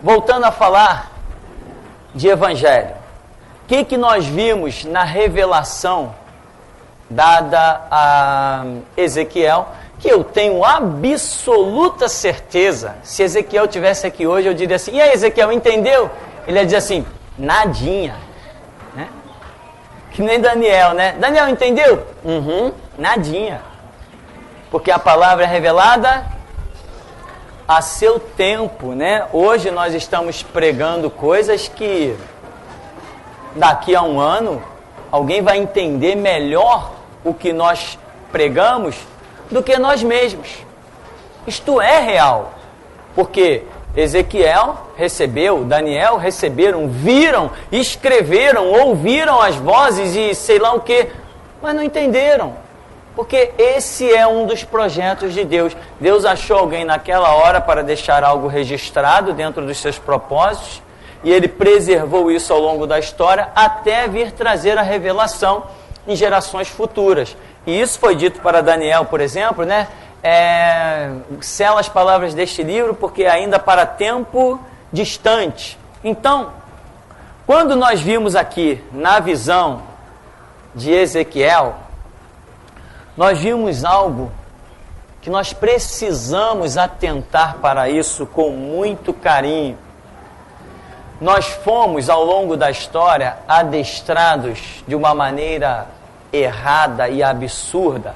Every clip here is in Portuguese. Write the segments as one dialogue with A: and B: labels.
A: voltando a falar de Evangelho, o que nós vimos na revelação dada a Ezequiel, que eu tenho absoluta certeza, se Ezequiel tivesse aqui hoje, eu diria assim, e aí Ezequiel, entendeu? Ele ia dizer assim, nadinha, né? Que nem Daniel, né? Daniel, entendeu? Nadinha. Porque a palavra é revelada a seu tempo, né? Hoje nós estamos pregando coisas que daqui a um ano alguém vai entender melhor o que nós pregamos do que nós mesmos. Isto é real, porque Ezequiel recebeu, Daniel receberam, viram, escreveram, ouviram as vozes e sei lá o que, mas não entenderam, porque esse é um dos projetos de Deus. Deus achou alguém naquela hora para deixar algo registrado dentro dos seus propósitos, e Ele preservou isso ao longo da história até vir trazer a revelação em gerações futuras. E isso foi dito para Daniel, por exemplo, né? Sela as palavras deste livro, porque ainda para tempo distante. Então, quando nós vimos aqui na visão de Ezequiel, nós vimos algo que nós precisamos atentar para isso com muito carinho. Nós fomos, ao longo da história, adestrados de uma maneira errada e absurda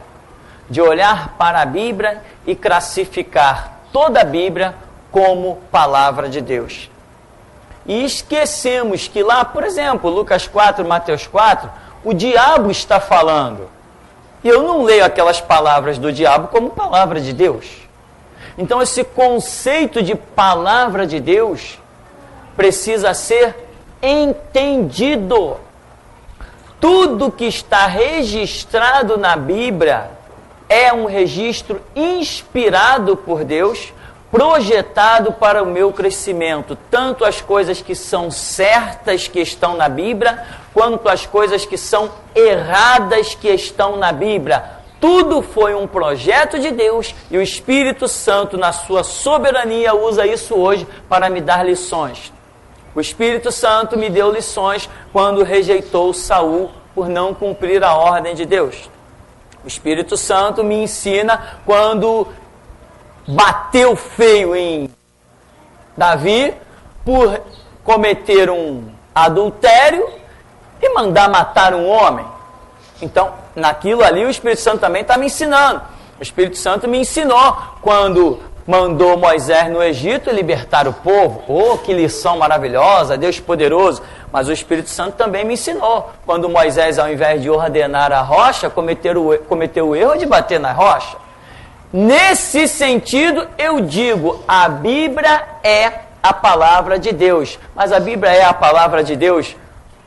A: de olhar para a Bíblia e classificar toda a Bíblia como palavra de Deus. E esquecemos que lá, por exemplo, Lucas 4, Mateus 4, o diabo está falando. E eu não leio aquelas palavras do diabo como palavra de Deus. Então esse conceito de palavra de Deus precisa ser entendido. Tudo que está registrado na Bíblia é um registro inspirado por Deus, projetado para o meu crescimento. Tanto as coisas que são certas que estão na Bíblia, quanto as coisas que são erradas que estão na Bíblia. Tudo foi um projeto de Deus e o Espírito Santo, na sua soberania, usa isso hoje para me dar lições. O Espírito Santo me deu lições quando rejeitou Saul por não cumprir a ordem de Deus. O Espírito Santo me ensina quando bateu feio em Davi por cometer um adultério e mandar matar um homem. Então, naquilo ali o Espírito Santo também está me ensinando. O Espírito Santo me ensinou quando mandou Moisés no Egito libertar o povo. Oh, que lição maravilhosa, Deus poderoso. Mas o Espírito Santo também me ensinou. Quando Moisés, ao invés de ordenar a rocha, cometeu o erro de bater na rocha. Nesse sentido, eu digo, a Bíblia é a palavra de Deus. Mas a Bíblia é a palavra de Deus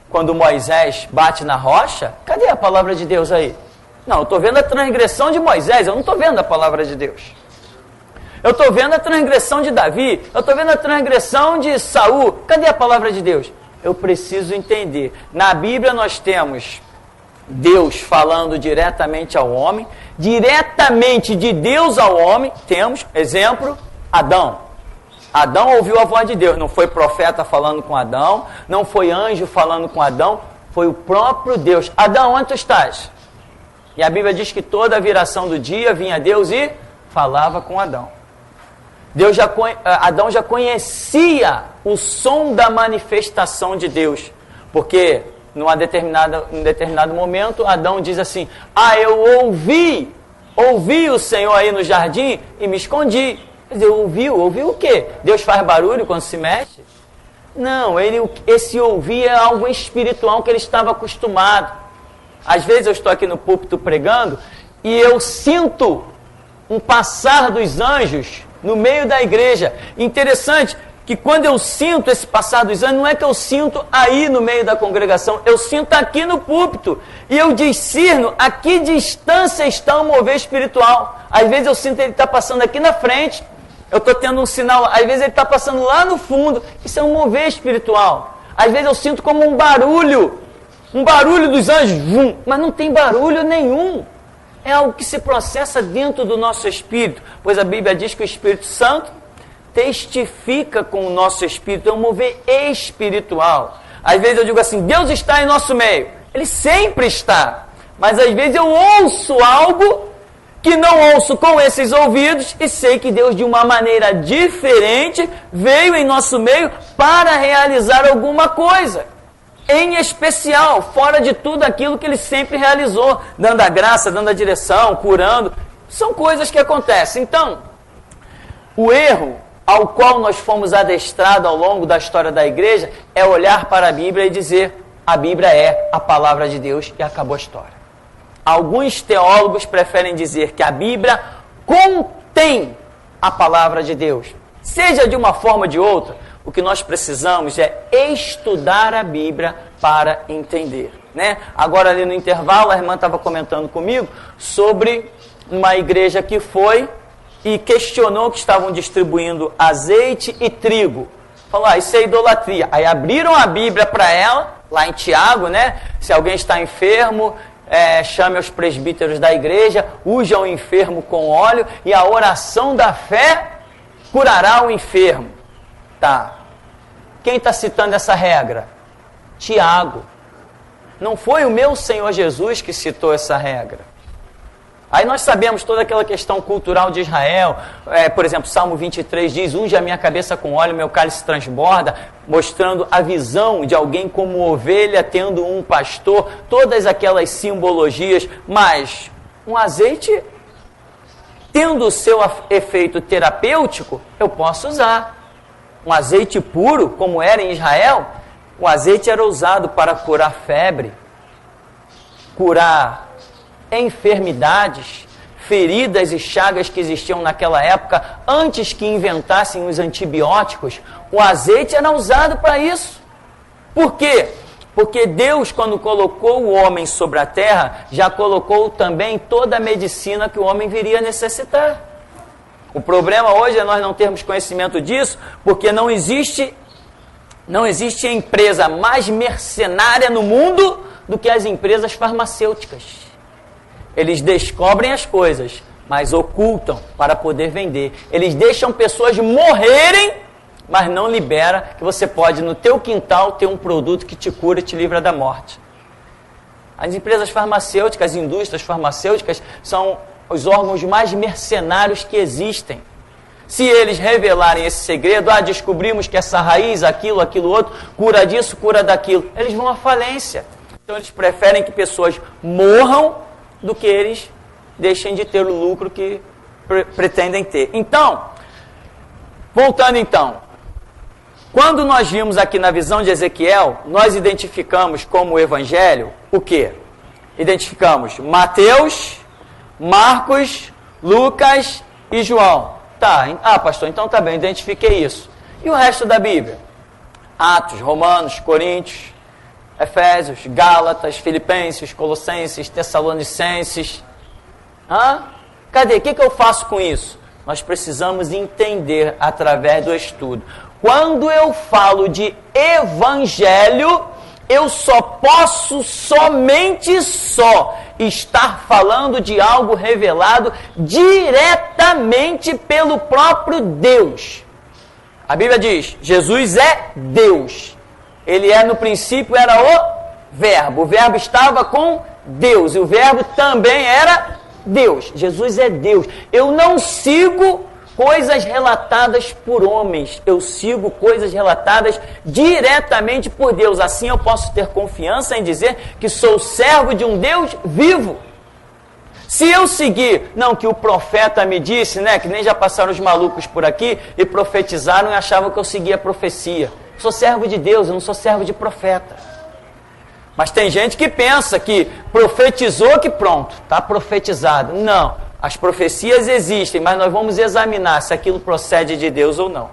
A: quando Moisés bate na rocha? Cadê a palavra de Deus aí? Não, eu estou vendo a transgressão de Moisés, eu não estou vendo a palavra de Deus. Eu estou vendo a transgressão de Davi, eu estou vendo a transgressão de Saul. Cadê a palavra de Deus? Eu preciso entender. Na Bíblia nós temos Deus falando diretamente ao homem, diretamente de Deus ao homem, temos, exemplo, Adão. Adão ouviu a voz de Deus, não foi profeta falando com Adão, não foi anjo falando com Adão, foi o próprio Deus. Adão, onde tu estás? E a Bíblia diz que toda a viração do dia vinha Deus e falava com Adão. Adão já conhecia o som da manifestação de Deus, porque num determinado momento, Adão diz assim, eu ouvi o Senhor aí no jardim e me escondi. Quer dizer, ouviu o quê? Deus faz barulho quando se mexe? Não, esse ouvir é algo espiritual que ele estava acostumado. Às vezes eu estou aqui no púlpito pregando e eu sinto um passar dos anjos no meio da igreja. Interessante que quando eu sinto esse passar dos anjos, não é que eu sinto aí no meio da congregação, eu sinto aqui no púlpito. E eu discerno a que distância está o mover espiritual. Às vezes eu sinto ele está passando aqui na frente, eu estou tendo um sinal, às vezes ele está passando lá no fundo. Isso é um mover espiritual. Às vezes eu sinto como um barulho dos anjos, mas não tem barulho nenhum. É algo que se processa dentro do nosso espírito, pois a Bíblia diz que o Espírito Santo testifica com o nosso espírito, é um mover espiritual. Às vezes eu digo assim, Deus está em nosso meio. Ele sempre está. Mas às vezes eu ouço algo que não ouço com esses ouvidos e sei que Deus, de uma maneira diferente, veio em nosso meio para realizar alguma coisa. Em especial, fora de tudo aquilo que Ele sempre realizou, dando a graça, dando a direção, curando. São coisas que acontecem. Então, o erro ao qual nós fomos adestrados ao longo da história da igreja é olhar para a Bíblia e dizer, a Bíblia é a palavra de Deus e acabou a história. Alguns teólogos preferem dizer que a Bíblia contém a palavra de Deus. Seja de uma forma ou de outra, o que nós precisamos é estudar a Bíblia para entender, né? Agora ali no intervalo, a irmã estava comentando comigo sobre uma igreja que foi e questionou que estavam distribuindo azeite e trigo. Falou, isso é idolatria. Aí abriram a Bíblia para ela, lá em Tiago, né? Se alguém está enfermo, chame os presbíteros da igreja, unja o enfermo com óleo e a oração da fé curará o enfermo. Tá. Quem está citando essa regra? Tiago. Não foi o meu Senhor Jesus que citou essa regra. Aí nós sabemos toda aquela questão cultural de Israel, por exemplo, Salmo 23 diz, unge a minha cabeça com óleo, meu cálice transborda, mostrando a visão de alguém como ovelha, tendo um pastor, todas aquelas simbologias, mas um azeite, tendo o seu efeito terapêutico, eu posso usar. Um azeite puro, como era em Israel, o azeite era usado para curar febre, curar enfermidades, feridas e chagas que existiam naquela época, antes que inventassem os antibióticos, o azeite era usado para isso. Por quê? Porque Deus, quando colocou o homem sobre a terra, já colocou também toda a medicina que o homem viria a necessitar. O problema hoje é nós não termos conhecimento disso, porque não existe empresa mais mercenária no mundo do que as empresas farmacêuticas. Eles descobrem as coisas, mas ocultam para poder vender. Eles deixam pessoas morrerem, mas não liberam que você pode, no teu quintal, ter um produto que te cura e te livra da morte. As empresas farmacêuticas, as indústrias farmacêuticas, são os órgãos mais mercenários que existem. Se eles revelarem esse segredo, descobrimos que essa raiz, aquilo outro, cura disso, cura daquilo, eles vão à falência. Então eles preferem que pessoas morram do que eles deixem de ter o lucro que pretendem ter. Então, voltando então, quando nós vimos aqui na visão de Ezequiel, nós identificamos como evangelho o quê? Identificamos Mateus, Marcos, Lucas e João. Tá, pastor, então tá bem, identifiquei isso. E o resto da Bíblia? Atos, Romanos, Coríntios, Efésios, Gálatas, Filipenses, Colossenses, Tessalonicenses. Cadê? O que eu faço com isso? Nós precisamos entender através do estudo. Quando eu falo de evangelho, eu somente estar falando de algo revelado diretamente pelo próprio Deus. A Bíblia diz, Jesus é Deus. Ele no princípio era o Verbo estava com Deus, e o Verbo também era Deus. Jesus é Deus. Eu não sigo coisas relatadas por homens, eu sigo coisas relatadas diretamente por Deus. Assim eu posso ter confiança em dizer que sou servo de um Deus vivo. Se eu seguir, que o profeta me disse, que nem já passaram os malucos por aqui e profetizaram e achavam que eu seguia a profecia. Sou servo de Deus, eu não sou servo de profeta. Mas tem gente que pensa que profetizou que pronto, está profetizado. Não, as profecias existem, mas nós vamos examinar se aquilo procede de Deus ou não.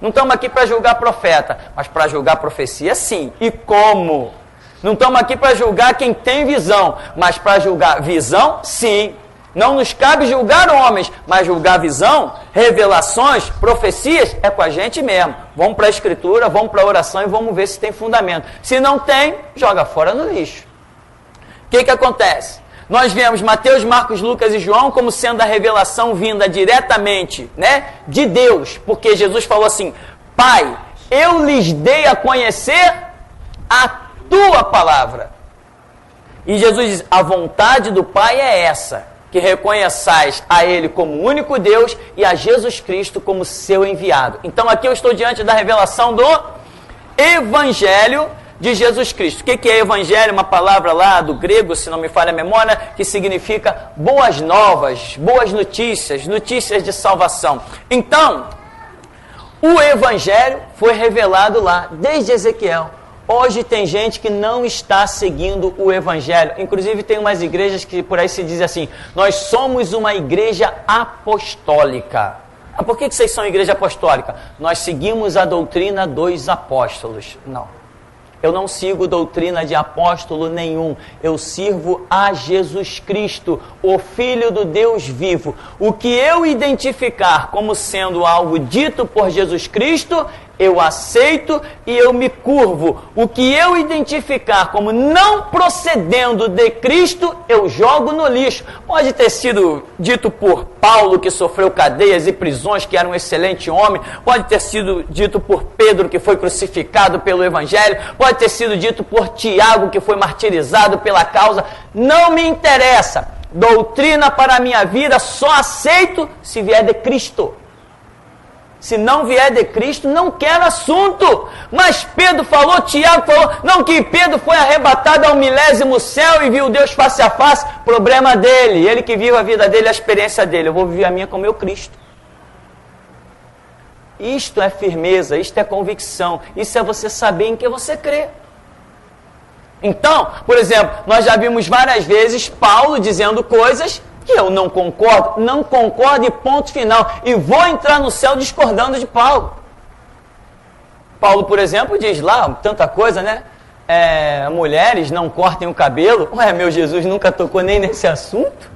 A: Não estamos aqui para julgar profeta, mas para julgar profecia sim. E como? Não estamos aqui para julgar quem tem visão, mas para julgar visão sim. Não nos cabe julgar homens, mas julgar visão, revelações, profecias, é com a gente mesmo. Vamos para a escritura, vamos para a oração e vamos ver se tem fundamento. Se não tem, joga fora no lixo. O que acontece? Nós vemos Mateus, Marcos, Lucas e João como sendo a revelação vinda diretamente, né, de Deus, porque Jesus falou assim: Pai, eu lhes dei a conhecer a tua palavra. E Jesus diz: a vontade do Pai é essa, que reconheçais a Ele como único Deus e a Jesus Cristo como seu enviado. Então aqui eu estou diante da revelação do Evangelho de Jesus Cristo. O que é Evangelho? Uma palavra lá do grego, se não me falha a memória, que significa boas novas, boas notícias, notícias de salvação. Então, o Evangelho foi revelado lá, desde Ezequiel. Hoje tem gente que não está seguindo o Evangelho. Inclusive tem umas igrejas que por aí se diz assim: nós somos uma igreja apostólica. Por que vocês são igreja apostólica? Nós seguimos a doutrina dos apóstolos. Não. Eu não sigo doutrina de apóstolo nenhum. Eu sirvo a Jesus Cristo, o Filho do Deus vivo. O que eu identificar como sendo algo dito por Jesus Cristo, eu aceito e eu me curvo. O que eu identificar como não procedendo de Cristo, eu jogo no lixo. Pode ter sido dito por Paulo, que sofreu cadeias e prisões, que era um excelente homem. Pode ter sido dito por Pedro, que foi crucificado pelo Evangelho. Pode ter sido dito por Tiago, que foi martirizado pela causa. Não me interessa. Doutrina para a minha vida só aceito se vier de Cristo. Se não vier de Cristo, não quero assunto. Mas Pedro falou, Tiago falou, não, que Pedro foi arrebatado ao 1000º céu e viu Deus face a face. Problema dele, ele que vive a vida dele, a experiência dele. Eu vou viver a minha com o meu Cristo. Isto é firmeza, isto é convicção, isso é você saber em que você crê. Então, por exemplo, nós já vimos várias vezes Paulo dizendo coisas que eu não concordo e ponto final. E vou entrar no céu discordando de Paulo. Paulo, por exemplo, diz lá tanta coisa, né? Mulheres não cortem o cabelo. Ué, meu Jesus nunca tocou nem nesse assunto?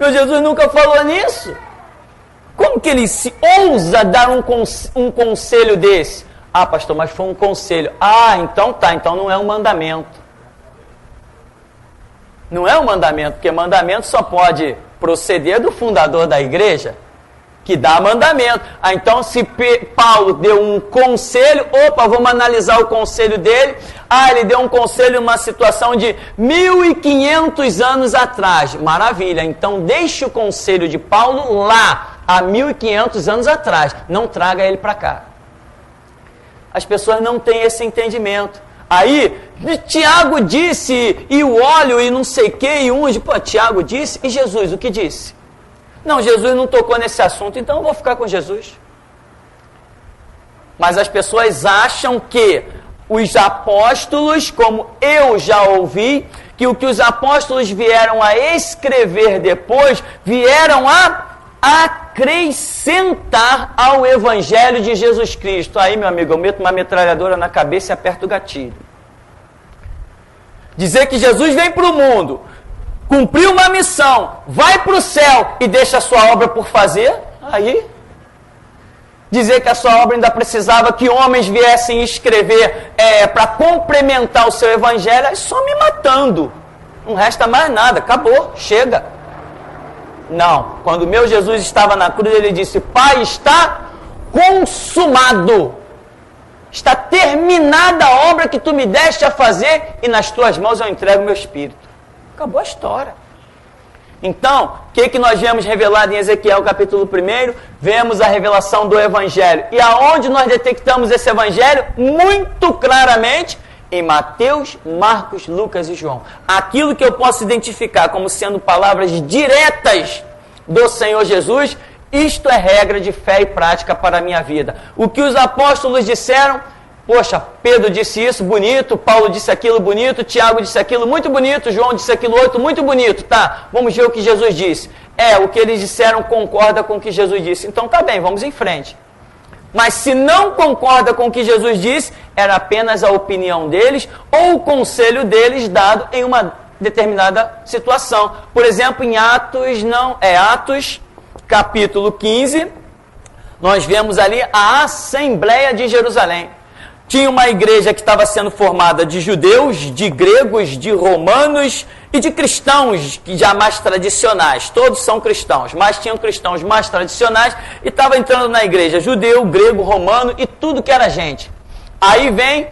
A: Meu Jesus nunca falou nisso? Como que ele se ousa dar um conselho desse? Ah, pastor, mas foi um conselho. Ah, então tá, então não é um mandamento. Não é um mandamento, porque mandamento só pode proceder do fundador da igreja, que dá mandamento. Ah, então se Paulo deu um conselho, opa, vamos analisar o conselho dele. Ah, ele deu um conselho numa situação de 1500 anos atrás. Maravilha, então deixe o conselho de Paulo lá, há 1500 anos atrás. Não traga ele para cá. As pessoas não têm esse entendimento. Aí, Tiago disse, e o óleo, e não sei o que, e unge. Pô, Tiago disse, e Jesus, o que disse? Não, Jesus não tocou nesse assunto, então eu vou ficar com Jesus. Mas as pessoas acham que os apóstolos, como eu já ouvi, que o que os apóstolos vieram a escrever depois, vieram a acrescentar ao Evangelho de Jesus Cristo. Aí, meu amigo, eu meto uma metralhadora na cabeça e aperto o gatilho. Dizer que Jesus vem para o mundo, cumpriu uma missão, vai para o céu e deixa a sua obra por fazer, aí... Dizer que a sua obra ainda precisava que homens viessem escrever para complementar o seu Evangelho, é só me matando. Não resta mais nada, acabou, chega. Não, quando meu Jesus estava na cruz, ele disse, Pai, está consumado. Está terminada a obra que tu me deste a fazer e nas tuas mãos eu entrego o meu espírito. Acabou a história. Então, o que nós vemos revelado em Ezequiel capítulo 1? Vemos a revelação do Evangelho. E aonde nós detectamos esse Evangelho? Muito claramente em Mateus, Marcos, Lucas e João. Aquilo que eu posso identificar como sendo palavras diretas do Senhor Jesus, isto é regra de fé e prática para a minha vida. O que os apóstolos disseram, poxa, Pedro disse isso, bonito, Paulo disse aquilo, bonito, Tiago disse aquilo, muito bonito, João disse aquilo, outro, muito bonito, tá, vamos ver o que Jesus disse. O que eles disseram concorda com o que Jesus disse, então tá bem, vamos em frente. Mas se não concorda com o que Jesus disse, era apenas a opinião deles ou o conselho deles dado em uma determinada situação. Por exemplo, em Atos capítulo 15, nós vemos ali a Assembleia de Jerusalém. Tinha uma igreja que estava sendo formada de judeus, de gregos, de romanos e de cristãos já mais tradicionais. Todos são cristãos, mas tinham cristãos mais tradicionais e estava entrando na igreja judeu, grego, romano e tudo que era gente. Aí vem,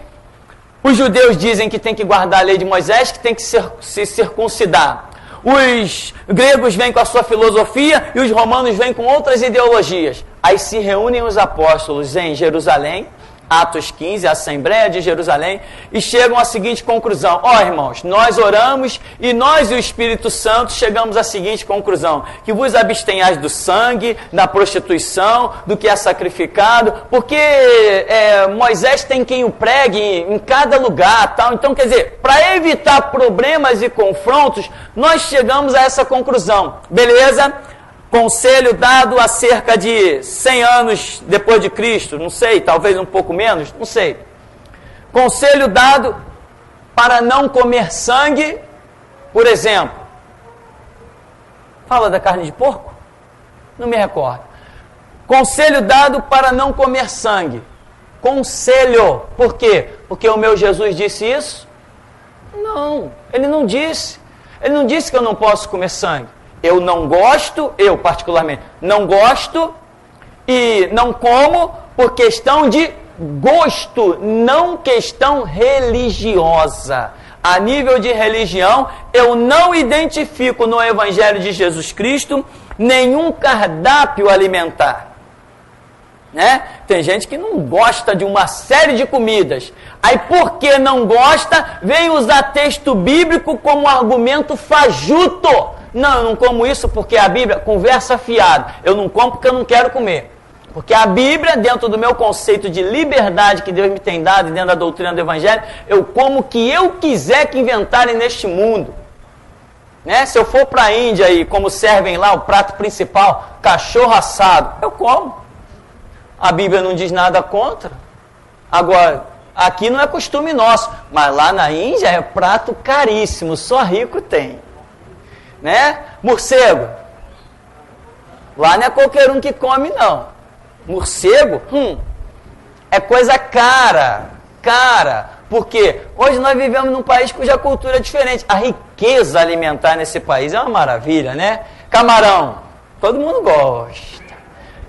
A: os judeus dizem que tem que guardar a lei de Moisés, que tem que se circuncidar. Os gregos vêm com a sua filosofia e os romanos vêm com outras ideologias. Aí se reúnem os apóstolos em Jerusalém, Atos 15, a Assembleia de Jerusalém, e chegam à seguinte conclusão: ó irmãos, nós oramos e nós e o Espírito Santo chegamos à seguinte conclusão: que vos abstenhais do sangue, da prostituição, do que é sacrificado, porque Moisés tem quem o pregue em cada lugar, tal. Então, quer dizer, para evitar problemas e confrontos, nós chegamos a essa conclusão, beleza? Conselho dado há cerca de 100 anos depois de Cristo, não sei, talvez um pouco menos, não sei. Conselho dado para não comer sangue, por exemplo. Fala da carne de porco? Não me recordo. Conselho dado para não comer sangue. Conselho. Por quê? Porque o meu Jesus disse isso? Não, ele não disse. Ele não disse que eu não posso comer sangue. Eu não gosto, eu particularmente, não gosto e não como por questão de gosto, não questão religiosa. A nível de religião, eu não identifico no Evangelho de Jesus Cristo nenhum cardápio alimentar. Né? Tem gente que não gosta de uma série de comidas. Aí porque não gosta, vem usar texto bíblico como argumento fajuto. Não, eu não como isso porque a Bíblia, conversa fiada. Eu não como porque eu não quero comer. Porque a Bíblia, dentro do meu conceito de liberdade que Deus me tem dado, dentro da doutrina do Evangelho, eu como o que eu quiser que inventarem neste mundo. Né? Se eu for para a Índia e como servem lá o prato principal, cachorro assado, eu como. A Bíblia não diz nada contra. Agora, aqui não é costume nosso, mas lá na Índia é prato caríssimo, só rico tem. Né? Morcego. Lá não é qualquer um que come, não. Morcego, é coisa cara. Porque hoje nós vivemos num país cuja cultura é diferente. A riqueza alimentar nesse país é uma maravilha, né? Camarão, todo mundo gosta.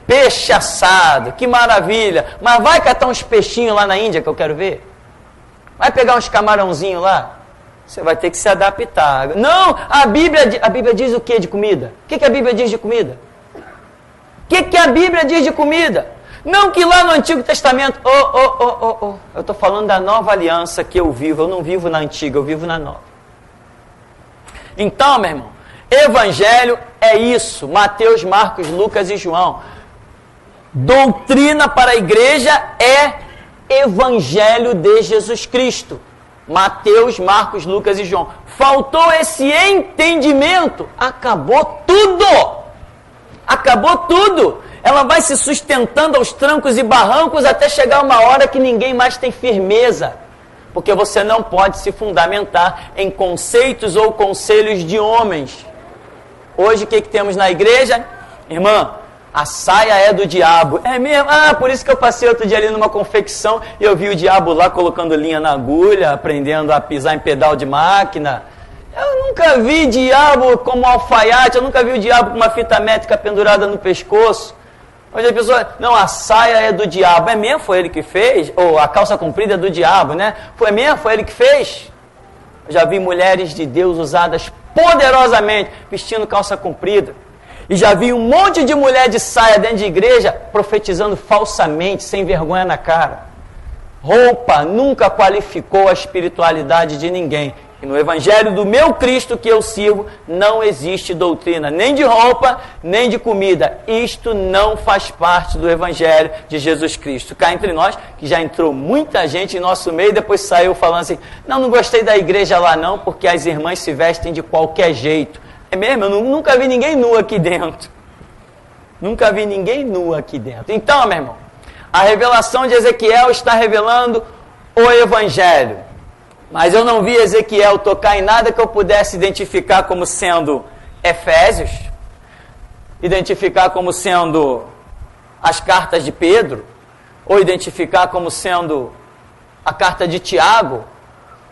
A: Peixe assado, que maravilha. Mas vai catar uns peixinhos lá na Índia que eu quero ver? Vai pegar uns camarãozinhos lá? Você vai ter que se adaptar. Não, a Bíblia diz o que de comida? O que a Bíblia diz de comida? O que a Bíblia diz de comida? Não que lá no Antigo Testamento... Eu estou falando da nova aliança que eu vivo. Eu não vivo na antiga, eu vivo na nova. Então, meu irmão, Evangelho é isso. Mateus, Marcos, Lucas e João. Doutrina para a igreja é Evangelho de Jesus Cristo. Mateus, Marcos, Lucas e João. Faltou esse entendimento, acabou tudo. Acabou tudo. Ela vai se sustentando aos trancos e barrancos até chegar uma hora que ninguém mais tem firmeza. Porque você não pode se fundamentar em conceitos ou conselhos de homens. Hoje o que temos na igreja? Irmã, a saia é do diabo. É mesmo? Ah, por isso que eu passei outro dia ali numa confecção e eu vi o diabo lá colocando linha na agulha, aprendendo a pisar em pedal de máquina. Eu nunca vi diabo como alfaiate, eu nunca vi o diabo com uma fita métrica pendurada no pescoço. Hoje a pessoa, não, a saia é do diabo. É mesmo? Foi ele que fez? Ou a calça comprida é do diabo, né? Foi mesmo? Foi ele que fez? Eu já vi mulheres de Deus usadas poderosamente vestindo calça comprida. E já vi um monte de mulher de saia dentro de igreja profetizando falsamente, sem vergonha na cara. Roupa nunca qualificou a espiritualidade de ninguém. E no Evangelho do meu Cristo que eu sirvo, não existe doutrina, nem de roupa, nem de comida. Isto não faz parte do Evangelho de Jesus Cristo. Cá entre nós, que já entrou muita gente em nosso meio e depois saiu falando assim, não gostei da igreja lá não, porque as irmãs se vestem de qualquer jeito. É mesmo? Eu nunca vi ninguém nu aqui dentro. Nunca vi ninguém nu aqui dentro. Então, meu irmão, a revelação de Ezequiel está revelando o Evangelho. Mas eu não vi Ezequiel tocar em nada que eu pudesse identificar como sendo Efésios, identificar como sendo as cartas de Pedro, ou identificar como sendo a carta de Tiago,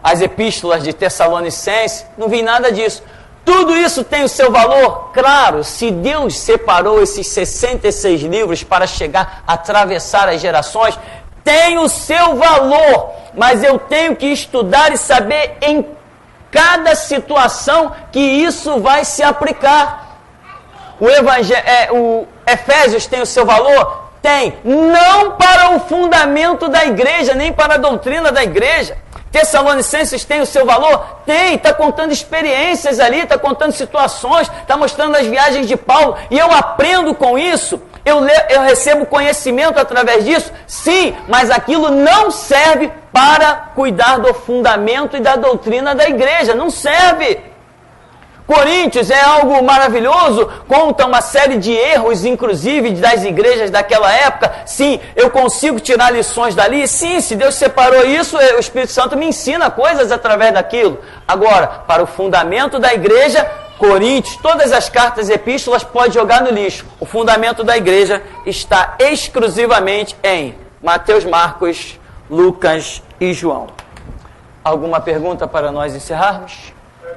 A: as epístolas de Tessalonicenses, não vi nada disso. Tudo isso tem o seu valor? Claro, se Deus separou esses 66 livros para chegar a atravessar as gerações, tem o seu valor, mas eu tenho que estudar e saber em cada situação que isso vai se aplicar. O Efésios tem o seu valor? Tem. Não para o fundamento da igreja, nem para a doutrina da igreja. Tessalonicenses tem o seu valor? Tem. Está contando experiências ali, está contando situações, está mostrando as viagens de Paulo. E eu aprendo com isso. Eu recebo conhecimento através disso? Sim, mas aquilo não serve para cuidar do fundamento e da doutrina da igreja. Não serve. Coríntios é algo maravilhoso, conta uma série de erros, inclusive, das igrejas daquela época. Sim, eu consigo tirar lições dali. Sim, se Deus separou isso, o Espírito Santo me ensina coisas através daquilo. Agora, para o fundamento da igreja, Coríntios, todas as cartas e epístolas pode jogar no lixo. O fundamento da igreja está exclusivamente em Mateus, Marcos, Lucas e João. Alguma pergunta para nós encerrarmos?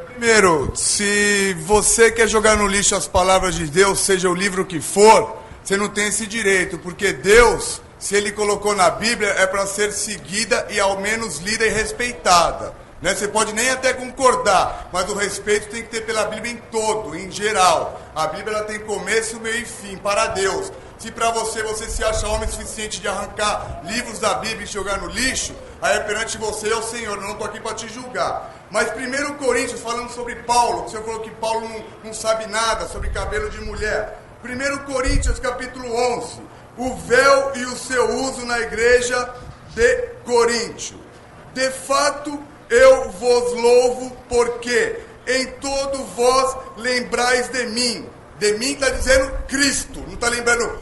B: Primeiro, se você quer jogar no lixo as palavras de Deus, seja o livro que for, você não tem esse direito, porque Deus, se Ele colocou na Bíblia, é para ser seguida e ao menos lida e respeitada. Né? Você pode nem até concordar, mas o respeito tem que ter pela Bíblia em todo, em geral. A Bíblia ela tem começo, meio e fim, para Deus. Se para você se acha homem suficiente de arrancar livros da Bíblia e jogar no lixo, aí é perante você e ao Senhor, eu não estou aqui para te julgar. Mas 1 Coríntios, falando sobre Paulo, que o senhor falou que Paulo não sabe nada sobre cabelo de mulher. 1 Coríntios, capítulo 11, o véu e o seu uso na igreja de Coríntio. De fato, eu vos louvo, porque em todo vós lembrais de mim. De mim está dizendo Cristo, não está lembrando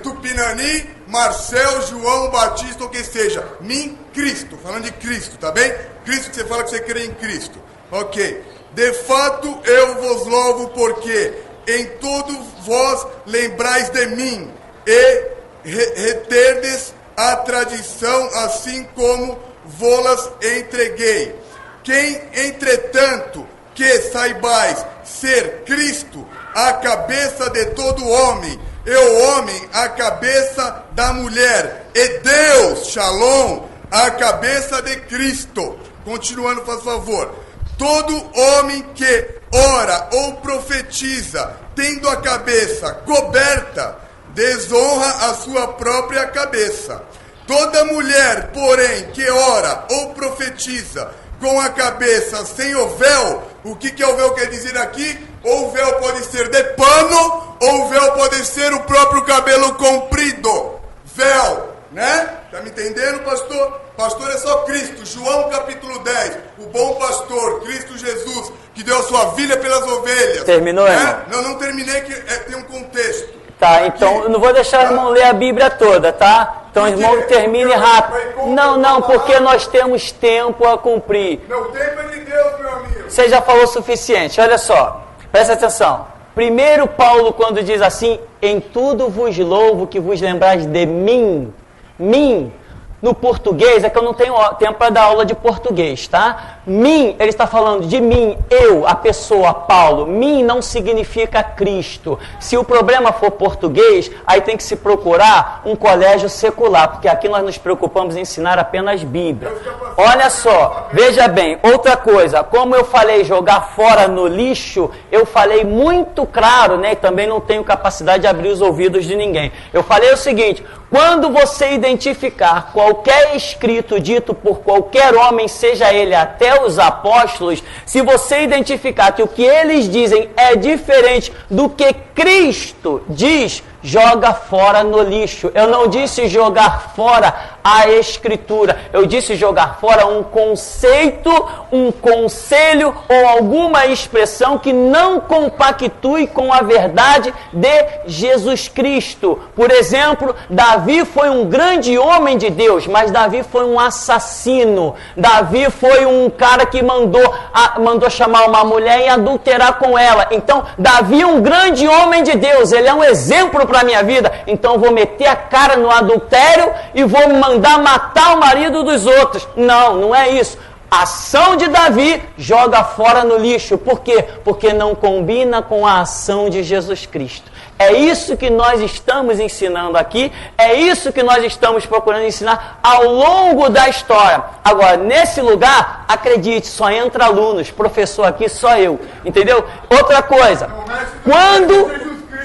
B: Tupinani, Marcel, João, Batista, ou que seja. Mim, Cristo, falando de Cristo, tá bem? Cristo que você fala que você crê em Cristo. Ok. De fato, eu vos louvo, porque em todo vós lembrais de mim, e reterdes a tradição, assim como vô-las entreguei. Quem, entretanto, que saibais ser Cristo, a cabeça de todo homem, e o homem a cabeça da mulher, e Deus, Shalom, a cabeça de Cristo. Continuando, faz favor. Todo homem que ora ou profetiza, tendo a cabeça coberta, desonra a sua própria cabeça. Toda mulher, porém, que ora ou profetiza com a cabeça sem o véu, o que o véu quer dizer aqui? Ou o véu pode ser de pano, ou o véu pode ser o próprio cabelo comprido. Véu, né? Tá me entendendo, pastor? Pastor é só Cristo. João capítulo 10, o bom pastor, Cristo Jesus, que deu a sua vida pelas ovelhas.
A: Terminou,
B: né?
A: irmão?
B: Não terminei, que tem um contexto.
A: Tá, então eu não vou deixar o irmão ler a Bíblia toda, tá? Então o irmão termine rápido. Não, porque nós temos tempo a cumprir.
B: Não, o tempo é de Deus, meu amigo.
A: Você já falou o suficiente, olha só. Presta atenção. Primeiro Paulo, quando diz assim, em tudo vos louvo que vos lembrais de mim. Mim, no português, é que eu não tenho tempo para dar aula de português, tá? Mim, ele está falando de mim, eu, a pessoa, Paulo. Mim não significa Cristo. Se o problema for português, aí tem que se procurar um colégio secular, porque aqui nós nos preocupamos em ensinar apenas Bíblia. Olha só, veja bem, outra coisa, como eu falei jogar fora no lixo, eu falei muito claro, né? E também não tenho capacidade de abrir os ouvidos de ninguém. Eu falei o seguinte, quando você identificar qualquer escrito dito por qualquer homem, seja ele até os apóstolos, se você identificar que o que eles dizem é diferente do que Cristo diz, joga fora no lixo. Eu não disse jogar fora a Escritura, eu disse jogar fora um conceito, um conselho ou alguma expressão que não compactue com a verdade de Jesus Cristo. Por exemplo, Davi foi um grande homem de Deus, mas Davi foi um assassino. Davi foi um cara que mandou chamar uma mulher e adulterar com ela. Então, Davi é um grande homem de Deus, ele é um exemplo para a minha vida, então vou meter a cara no adultério e vou mandar matar o marido dos outros. Não, não é isso. A ação de Davi joga fora no lixo. Por quê? Porque não combina com a ação de Jesus Cristo. É isso que nós estamos ensinando aqui, é isso que nós estamos procurando ensinar ao longo da história. Agora, nesse lugar, acredite, só entra alunos, professor aqui só eu, entendeu? Outra coisa,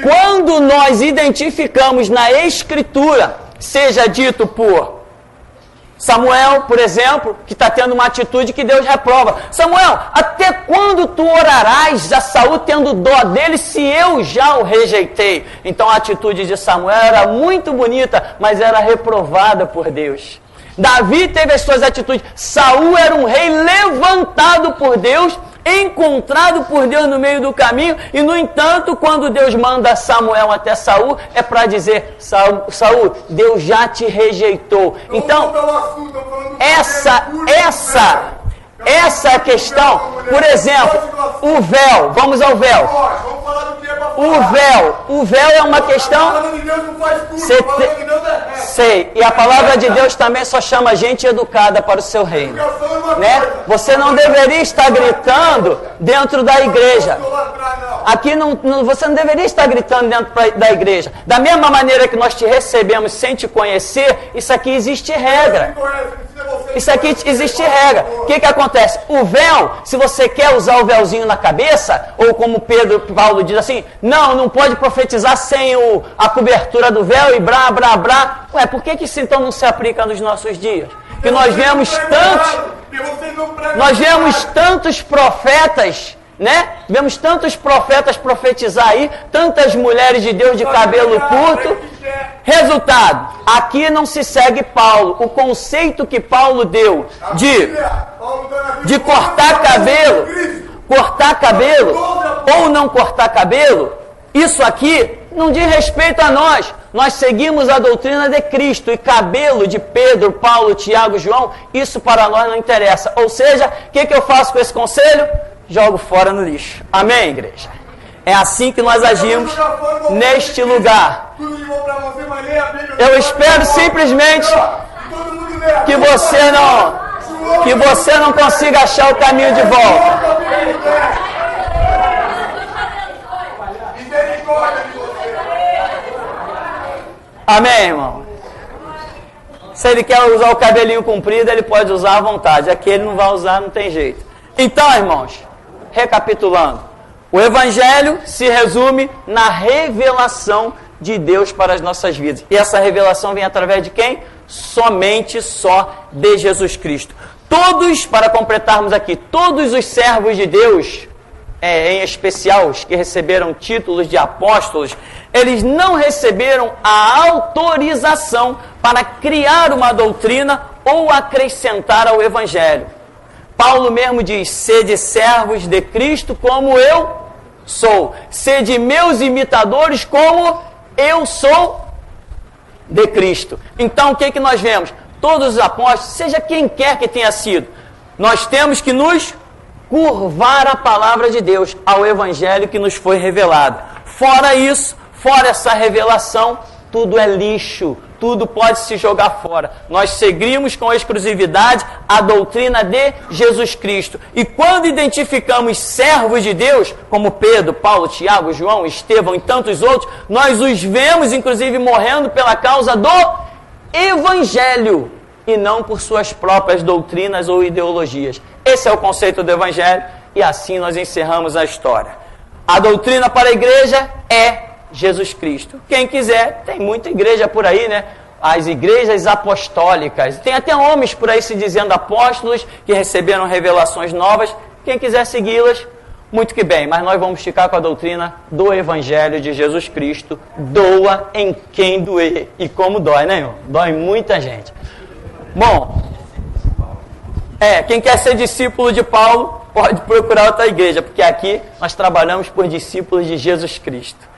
A: quando nós identificamos na Escritura, seja dito por Samuel, por exemplo, que está tendo uma atitude que Deus reprova. Samuel, até quando tu orarás a Saul tendo dó dele se eu já o rejeitei? Então a atitude de Samuel era muito bonita, mas era reprovada por Deus. Davi teve as suas atitudes. Saul era um rei levantado por Deus, encontrado por Deus no meio do caminho, e no entanto, quando Deus manda Samuel até Saul, é para dizer, Saul, Deus já te rejeitou. Então, essa é a questão. Por exemplo, o véu, vamos ao véu. O véu é uma questão. Sei, e a palavra de Deus também só chama gente educada para o seu reino, né? Você não deveria estar gritando dentro da igreja. Aqui você não deveria estar gritando dentro da igreja. Da mesma maneira que nós te recebemos sem te conhecer, isso aqui existe regra. Isso aqui existe regra. O que acontece? O véu, se você quer usar o véuzinho na cabeça, ou como Paulo diz assim, não pode profetizar sem a cobertura do véu e blá, blá, blá. Ué, por que isso então não se aplica nos nossos dias? Que nós vemos tantos profetas, né? Vemos tantos profetas profetizar aí, tantas mulheres de Deus de cabelo curto. Resultado, aqui não se segue Paulo. O conceito que Paulo deu de cortar cabelo ou não cortar cabelo, isso aqui não diz respeito a nós. Nós seguimos a doutrina de Cristo e cabelo de Pedro, Paulo, Tiago, João, isso para nós não interessa. Ou seja, o que eu faço com esse conselho? Jogo fora no lixo. Amém, igreja? É assim que nós agimos neste lugar. Eu espero simplesmente que você não consiga achar o caminho de volta. Amém, irmão? Se ele quer usar o cabelinho comprido, ele pode usar à vontade. Aqui ele não vai usar, não tem jeito. Então, irmãos, recapitulando, o Evangelho se resume na revelação de Deus para as nossas vidas. E essa revelação vem através de quem? Somente só de Jesus Cristo. Todos, para completarmos aqui, todos os servos de Deus, em especial os que receberam títulos de apóstolos, eles não receberam a autorização para criar uma doutrina ou acrescentar ao Evangelho. Paulo mesmo diz, sede servos de Cristo como eu sou. Sede meus imitadores como eu sou de Cristo. Então o que nós vemos? Todos os apóstolos, seja quem quer que tenha sido, nós temos que nos curvar a palavra de Deus ao Evangelho que nos foi revelado. Fora isso, fora essa revelação, tudo é lixo, tudo pode se jogar fora. Nós seguimos com exclusividade a doutrina de Jesus Cristo. E quando identificamos servos de Deus, como Pedro, Paulo, Tiago, João, Estevão e tantos outros, nós os vemos, inclusive, morrendo pela causa do Evangelho, e não por suas próprias doutrinas ou ideologias. Esse é o conceito do Evangelho, e assim nós encerramos a história. A doutrina para a igreja é Jesus Cristo. Quem quiser, tem muita igreja por aí, né? As igrejas apostólicas. Tem até homens por aí se dizendo apóstolos, que receberam revelações novas. Quem quiser segui-las, muito que bem. Mas nós vamos ficar com a doutrina do Evangelho de Jesus Cristo. Doa em quem doer. E como dói, né, irmão? Dói muita gente. Bom, quem quer ser discípulo de Paulo, pode procurar outra igreja, porque aqui nós trabalhamos por discípulos de Jesus Cristo.